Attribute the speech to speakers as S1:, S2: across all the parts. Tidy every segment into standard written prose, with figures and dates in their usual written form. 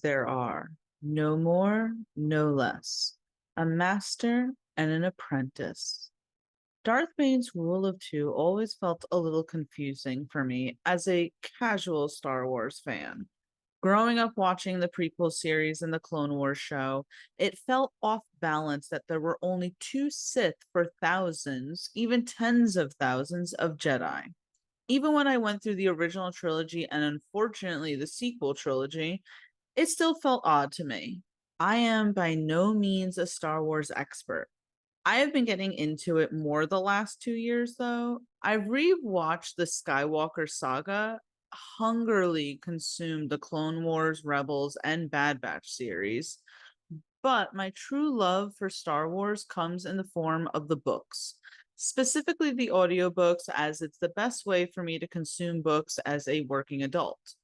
S1: there are, no more, no less, a master and an apprentice. Darth Vader's rule of two always felt a little confusing for me as a casual Star Wars fan. Growing up watching the prequel series and the Clone Wars show, it felt off balance that there were only two Sith for thousands, even tens of thousands of Jedi. Even when I went through the original trilogy and unfortunately the sequel trilogy, it still felt odd to me. I am by no means a Star Wars expert. I have been getting into it more the last 2 years, though. I've rewatched the Skywalker saga, hungrily consumed the Clone Wars, Rebels, and Bad Batch series, but my true love for Star Wars comes in the form of the books, specifically the audiobooks, as it's the best way for me to consume books as a working adult.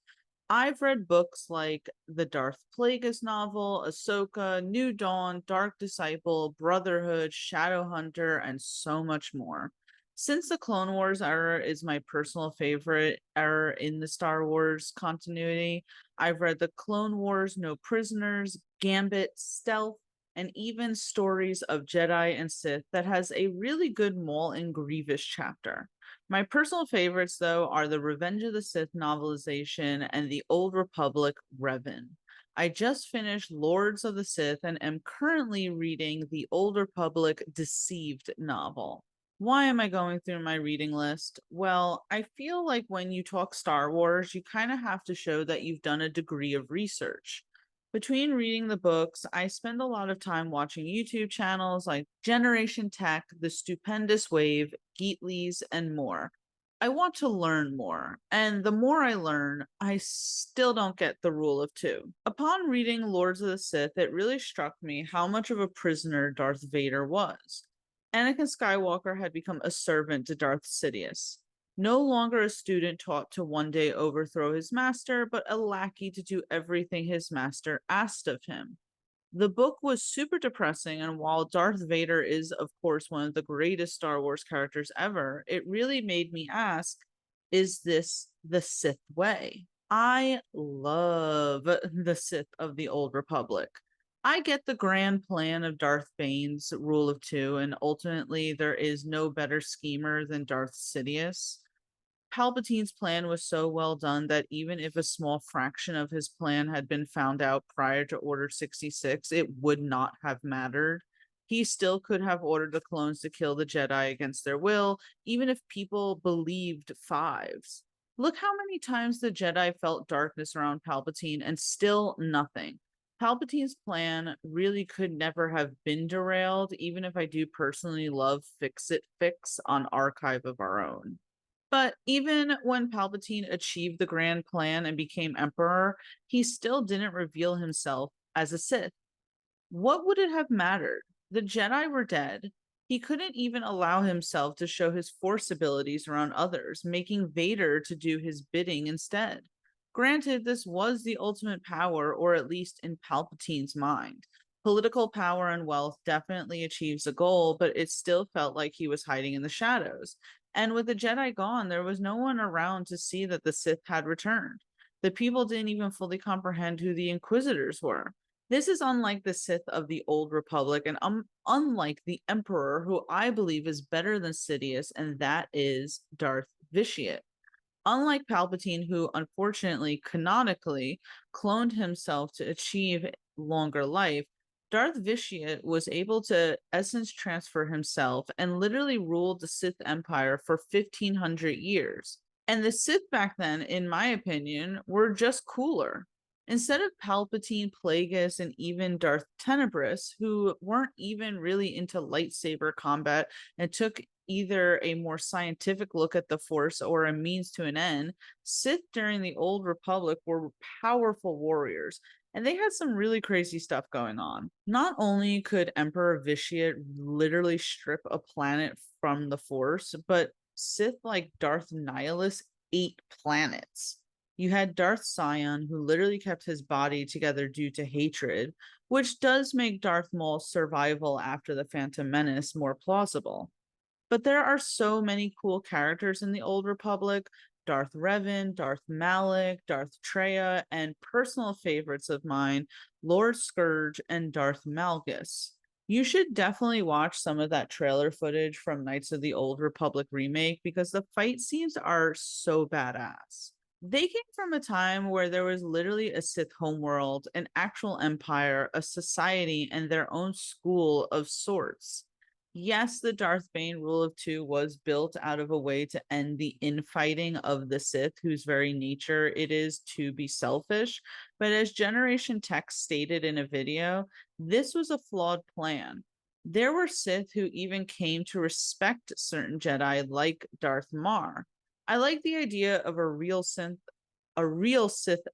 S1: I've read books like the Darth Plagueis novel, Ahsoka, New Dawn, Dark Disciple, Brotherhood, Shadowhunter, and so much more. Since the Clone Wars era is my personal favorite era in the Star Wars continuity, I've read the Clone Wars, No Prisoners, Gambit, Stealth, and even Stories of Jedi and Sith that has a really good Maul and Grievous chapter. My personal favorites, though, are the Revenge of the Sith novelization and the Old Republic Revan. I just finished Lords of the Sith and am currently reading the Old Republic Deceived novel. Why am I going through my reading list? Well, I feel like when you talk Star Wars, you kind of have to show that you've done a degree of research. Between reading the books, I spend a lot of time watching YouTube channels like Generation Tech, The Stupendous Wave, Geeklies, and more. I want to learn more, and the more I learn, I still don't get the rule of two. Upon reading Lords of the Sith, it really struck me how much of a prisoner Darth Vader was. Anakin Skywalker had become a servant to Darth Sidious, no longer a student taught to one day overthrow his master, but a lackey to do everything his master asked of him. The book was super depressing, and while Darth Vader is, of course, one of the greatest Star Wars characters ever, it really made me ask, is this the Sith way? I love the Sith of the Old Republic. I get the grand plan of Darth Bane's rule of two, and ultimately there is no better schemer than Darth Sidious. Palpatine's plan was so well done that even if a small fraction of his plan had been found out prior to Order 66, it would not have mattered. He still could have ordered the clones to kill the Jedi against their will, even if people believed fives. Look how many times the Jedi felt darkness around Palpatine and still nothing. Palpatine's plan really could never have been derailed, even if I do personally love Fix It Fix on Archive of Our Own. But even when Palpatine achieved the grand plan and became emperor, he still didn't reveal himself as a Sith. What would it have mattered? The Jedi were dead. He couldn't even allow himself to show his force abilities around others, making Vader to do his bidding instead. Granted, this was the ultimate power, or at least in Palpatine's mind. Political power and wealth definitely achieves a goal, but it still felt like he was hiding in the shadows. And with the Jedi gone, there was no one around to see that the Sith had returned. The people didn't even fully comprehend who the Inquisitors were. This is unlike the Sith of the Old Republic, and unlike the Emperor, who I believe is better than Sidious, and that is Darth Vitiate. Unlike Palpatine, who unfortunately, canonically, cloned himself to achieve longer life, Darth Vitiate was able to essence transfer himself and literally ruled the Sith Empire for 1500 years. And the Sith back then, in my opinion, were just cooler. Instead of Palpatine, Plagueis, and even Darth Tenebris, who weren't even really into lightsaber combat and took either a more scientific look at the Force or a means to an end, Sith during the Old Republic were powerful warriors, and they had some really crazy stuff going on. Not only could Emperor Vitiate literally strip a planet from the Force, but Sith like Darth Nihilus ate planets. You had Darth Sion, who literally kept his body together due to hatred, which does make Darth Maul's survival after the Phantom Menace more plausible. But there are so many cool characters in the Old Republic. Darth Revan, Darth Malak, Darth Treya, and personal favorites of mine, Lord Scourge and Darth Malgus. You should definitely watch some of that trailer footage from Knights of the Old Republic remake because the fight scenes are so badass. They came from a time where there was literally a Sith homeworld, an actual empire, a society, and their own school of sorts. Yes, the Darth Bane rule of two was built out of a way to end the infighting of the Sith, whose very nature it is to be selfish. But as Generation Tech stated in a video, this was a flawed plan. There were Sith who even came to respect certain Jedi, like Darth Mar. I like the idea of a real Sith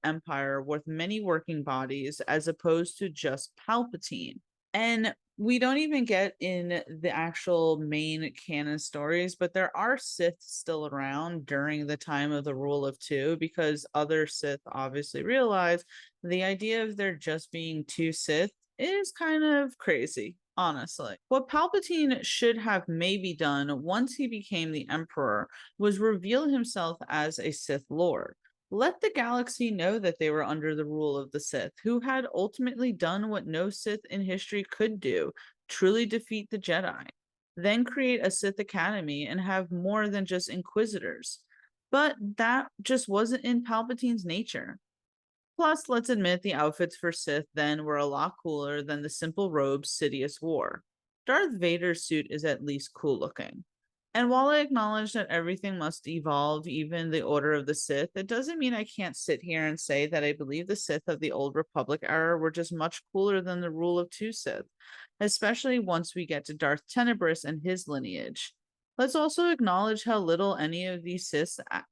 S1: empire with many working bodies as opposed to just Palpatine. And we don't even get in the actual main canon stories, but there are Sith still around during the time of the rule of two because other Sith obviously realize the idea of there just being two Sith is kind of crazy, honestly. What Palpatine should have maybe done once he became the Emperor was reveal himself as a Sith Lord. Let the galaxy know that they were under the rule of the Sith, who had ultimately done what no Sith in history could do, truly defeat the Jedi. Then create a Sith Academy and have more than just Inquisitors. But that just wasn't in Palpatine's nature. Plus, let's admit the outfits for Sith then were a lot cooler than the simple robes Sidious wore. Darth Vader's suit is at least cool looking. And while I acknowledge that everything must evolve, even the Order of the Sith, it doesn't mean I can't sit here and say that I believe the Sith of the Old Republic era were just much cooler than the rule of two Sith, especially once we get to Darth Tenebrous and his lineage. Let's also acknowledge how little any of these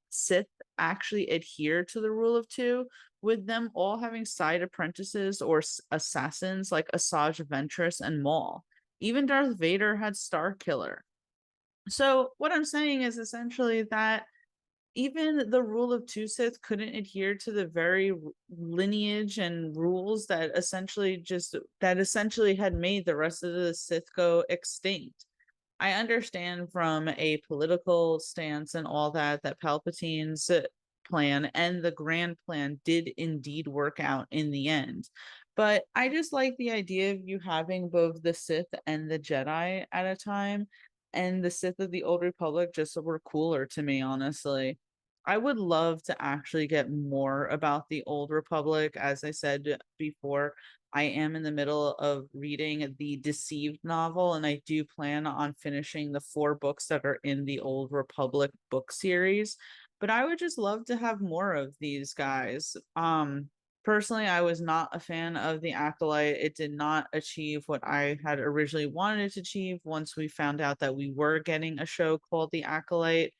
S1: Sith actually adhere to the rule of two, with them all having side apprentices or assassins like Asajj Ventress and Maul. Even Darth Vader had Starkiller. So what I'm saying is essentially that even the rule of two Sith couldn't adhere to the very lineage and rules that essentially had made the rest of the Sith go extinct. I understand from a political stance and all that that Palpatine's plan and the grand plan did indeed work out in the end. But I just like the idea of you having both the Sith and the Jedi at a time. And the Sith of the Old Republic just were cooler to me, honestly. I would love to actually get more about the Old Republic. As I said before, I am in the middle of reading the Deceived novel, and I do plan on finishing the 4 books that are in the Old Republic book series. But I would just love to have more of these guys. Personally, I was not a fan of the Acolyte. It did not achieve what I had originally wanted it to achieve once we found out that we were getting a show called The Acolyte.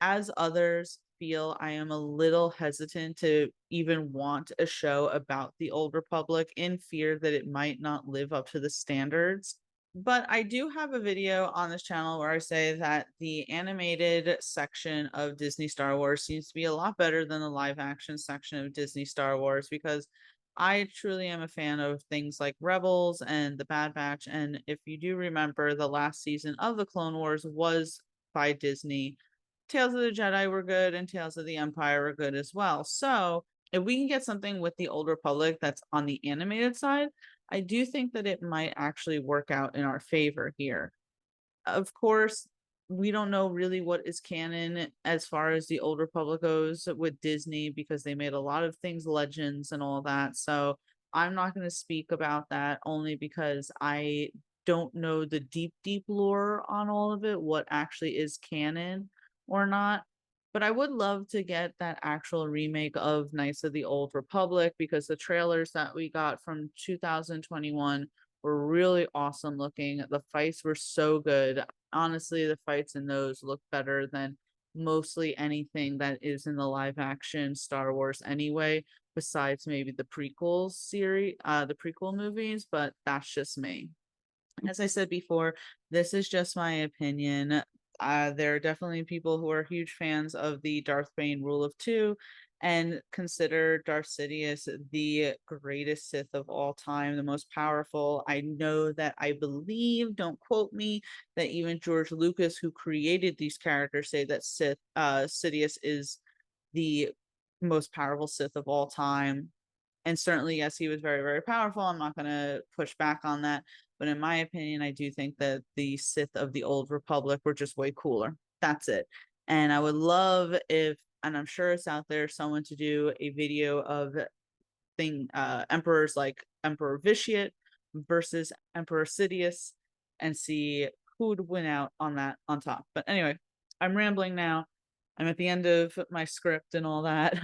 S1: As others feel, I am a little hesitant to even want a show about the Old Republic in fear that it might not live up to the standards. But I do have a video on this channel where I say that the animated section of Disney Star Wars seems to be a lot better than the live action section of Disney Star Wars because I truly am a fan of things like Rebels and The Bad Batch. And if you do remember, the last season of the Clone Wars was by Disney. Tales of the Jedi were good and Tales of the Empire were good as well. So if we can get something with the Old Republic that's on the animated side, I do think that it might actually work out in our favor here. Of course, we don't know really what is canon as far as the Old Republic goes with Disney because they made a lot of things legends and all that. So I'm not going to speak about that only because I don't know the deep lore on all of it, what actually is canon or not. But I would love to get that actual remake of Knights of the Old Republic because the trailers that we got from 2021 were really awesome looking. The fights were so good. Honestly, the fights in those look better than mostly anything that is in the live action Star Wars anyway, besides maybe the prequel series, the prequel movies, but that's just me. As I said before, this is just my opinion. There are definitely people who are huge fans of the Darth Bane rule of two and consider Darth Sidious the greatest Sith of all time, the most powerful. I know that I believe, don't quote me, that even George Lucas, who created these characters, say that Sidious is the most powerful Sith of all time. And certainly, yes, he was very, very powerful. I'm not going to push back on that. But in my opinion, I do think that the Sith of the Old Republic were just way cooler. That's it. And I would love if, and I'm sure it's out there, someone to do a video of emperors like Emperor Vitiate versus Emperor Sidious and see who would win out on that on top. But anyway, I'm rambling now. I'm at the end of my script and all that.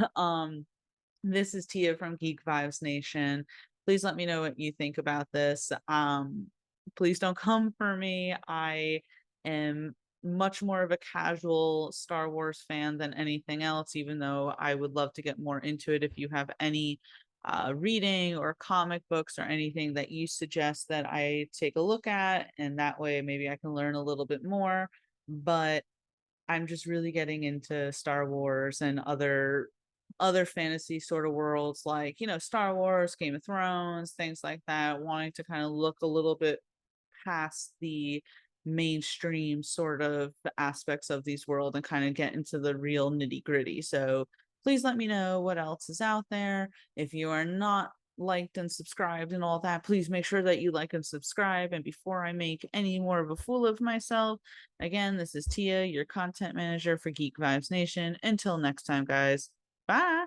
S1: This is Tia from Geek Vibes Nation. Please let me know what you think about this. Please don't come for me. I am much more of a casual Star Wars fan than anything else, even though I would love to get more into it. If you have any reading or comic books or anything that you suggest that I take a look at, and that way maybe I can learn a little bit more. But I'm just really getting into Star Wars and other fantasy sort of worlds like, Star Wars, Game of Thrones, things like that, wanting to kind of look a little bit past the mainstream sort of aspects of these world and kind of get into the real nitty-gritty. So please let me know what else is out there. If you are not liked and subscribed and all that, please make sure that you like and subscribe. And before I make any more of a fool of myself, again, this is Tia, your content manager for Geek Vibes Nation. Until next time, guys. Bye.